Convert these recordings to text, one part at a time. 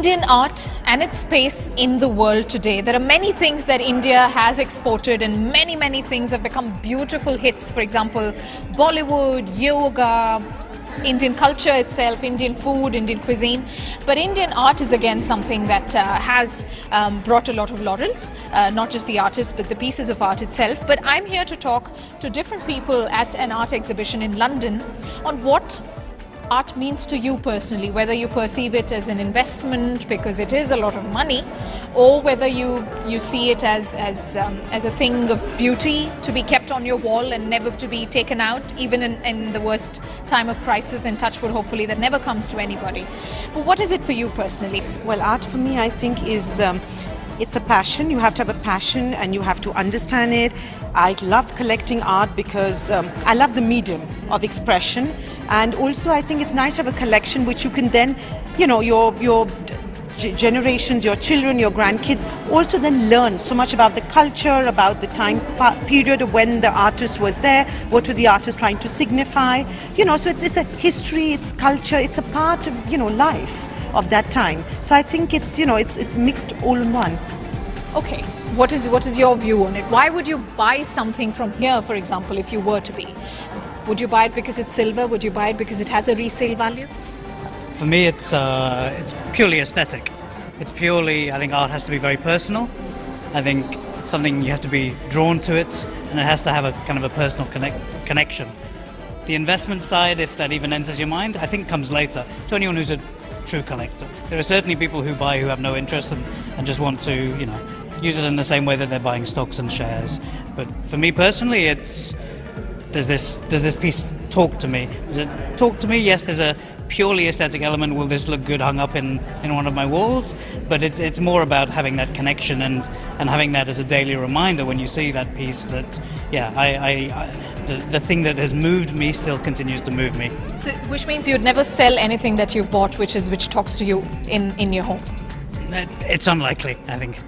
Indian art and its space in the world today. There are many things that India has exported, and many things have become beautiful hits. For example, Bollywood, yoga, Indian culture itself, Indian food, Indian cuisine. But Indian art is again something that has brought a lot of laurels, not just the artists but the pieces of art itself. But I'm here to talk to different people at an art exhibition in London on what art means to you personally, whether you perceive it as an investment because it is a lot of money, or whether you see it as a thing of beauty to be kept on your wall and never to be taken out, even in the worst time of crisis, and touch wood, hopefully that never comes to anybody. But what is it for you personally? Well, art for me, I think, is it's a passion. You have to have a passion and you have to understand it. I love collecting art because I love the medium of expression, and also I think it's nice to have a collection which you can then, you know, your generations, your children, your grandkids also then learn so much about the culture, about the time period of when the artist was there, what was the artist trying to signify, you know. So it's a history, it's culture, it's a part of, you know, life of that time. So I think it's, you know, it's mixed all in one. Okay, what is your view on it? Why would you buy something from here, for example, if you were to be? Would you buy it because it's silver? Would you buy it because it has a resale value? For me, it's purely aesthetic. It's purely, I think art has to be very personal. I think something you have to be drawn to it, and it has to have a kind of a personal connection. The investment side, if that even enters your mind, I think comes later to anyone who's a true collector. There are certainly people who buy who have no interest and just want to, you know, use it in the same way that they're buying stocks and shares. But for me personally, does this piece talk to me? Does it talk to me? Yes, there's a purely aesthetic element. Will this look good hung up in one of my walls? But it's more about having that connection and having that as a daily reminder when you see that piece that, yeah, the thing that has moved me still continues to move me. So, which means you'd never sell anything that you've bought which talks to you in your home? It's unlikely, I think.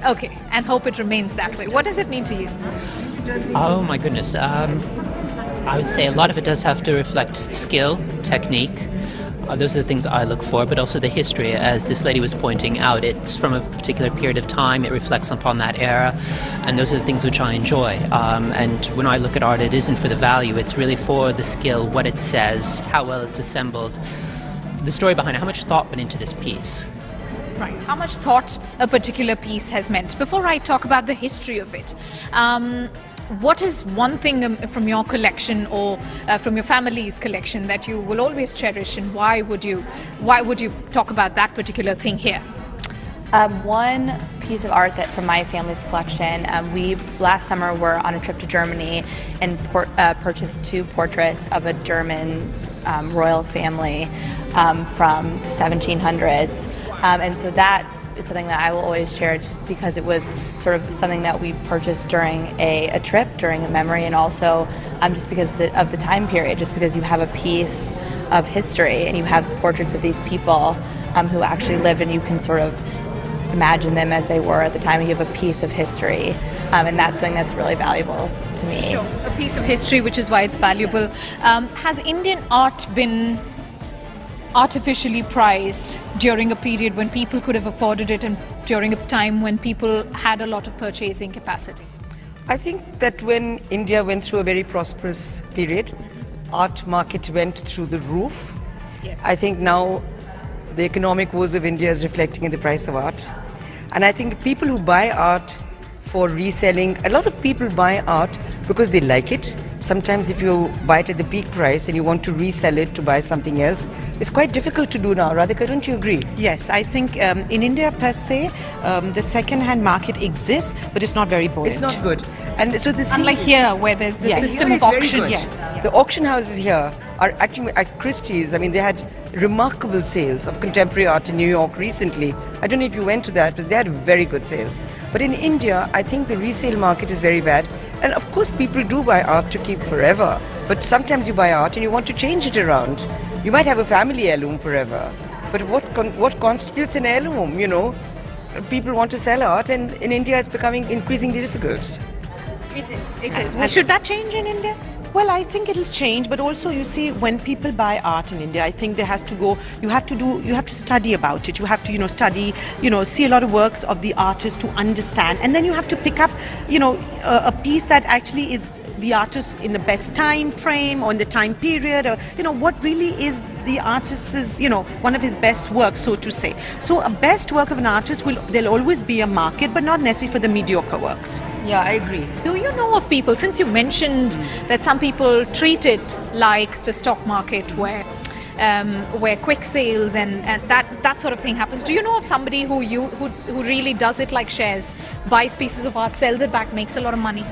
Okay, and hope it remains that way. What does it mean to you? Oh my goodness. I would say a lot of it does have to reflect skill, technique. Those are the things I look for, but also the history. As this lady was pointing out, it's from a particular period of time, it reflects upon that era, and those are the things which I enjoy. And when I look at art, it isn't for the value, it's really for the skill, what it says, how well it's assembled, the story behind it, how much thought went into this piece. Right, how much thought a particular piece has meant. Before I talk about the history of it, what is one thing from your collection or from your family's collection that you will always cherish, and why would you talk about that particular thing here? One piece of art that from my family's collection, we last summer were on a trip to Germany and purchased 2 portraits of a German royal family from the 1700s, and so that is something that I will always cherish because it was sort of something that we purchased during a trip, during a memory, and also just because of the time period, just because you have a piece of history and you have portraits of these people who actually lived, and you can sort of imagine them as they were at the time, and you have a piece of history, and that's something that's really valuable to me. Sure. A piece of history, which is why it's valuable. Has Indian art been artificially priced during a period when people could have afforded it, and during a time when people had a lot of purchasing capacity? I think that when India went through a very prosperous period, art market went through the roof. Yes. I think now the economic woes of India is reflecting in the price of art. And I think people who buy art for reselling, a lot of people buy art because they like it. Sometimes if you buy it at the peak price and you want to resell it to buy something else, it's quite difficult to do now. Radhika, don't you agree? Yes, I think in India per se, the second-hand market exists, but it's not very buoyant. It's not good. And so the thing, unlike here, where there's the system of auction. Yes. The auction houses here are actually at Christie's. I mean, they had remarkable sales of contemporary art in New York recently. I don't know if you went to that, but they had very good sales. But in India, I think the resale market is very bad. And of course, people do buy art to keep forever. But sometimes you buy art and you want to change it around. You might have a family heirloom forever. But what constitutes an heirloom, you know? People want to sell art, and in India it's becoming increasingly difficult. It is. Well, should that change in India? Well, I think it'll change, but also you see, when people buy art in India, I think there has to go. You have to study about it. You have to, study, see a lot of works of the artist to understand, and then you have to pick up, a piece that actually is the artist in the best time frame or in the time period, or what really is the artist's, one of his best works, so to say. So a best work of an artist, there'll always be a market, but not necessarily for the mediocre works. Yeah, I agree. Do you know of people, since you mentioned that some people treat it like the stock market where quick sales and that sort of thing happens, do you know of somebody who really does it like shares, buys pieces of art, sells it back, makes a lot of money?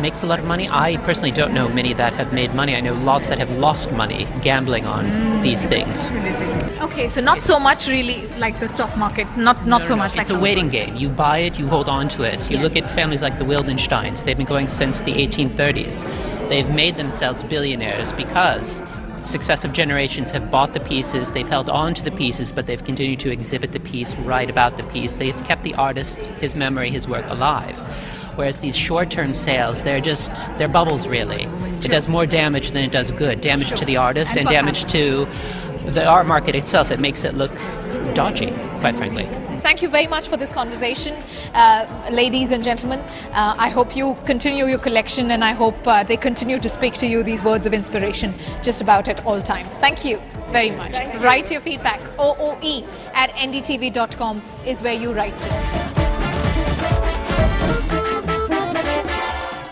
Makes a lot of money? I personally don't know many that have made money. I know lots that have lost money gambling on these things. Okay, so not so much really like the stock market, not so much like it's a waiting game. You buy it, you hold on to it. You look at families like the Wildensteins. They've been going since the 1830s. They've made themselves billionaires because successive generations have bought the pieces, they've held on to the pieces, but they've continued to exhibit the piece, write about the piece. They've kept the artist, his memory, his work alive. Whereas these short-term sales, they're bubbles really. It does more damage than it does good. Damage to the artist and damage to the art market itself. It makes it look dodgy, quite frankly. Thank you very much for this conversation, ladies and gentlemen. I hope you continue your collection, and I hope they continue to speak to you these words of inspiration just about at all times. Thank you very much. Write your feedback. OOE@ndtv.com is where you write to.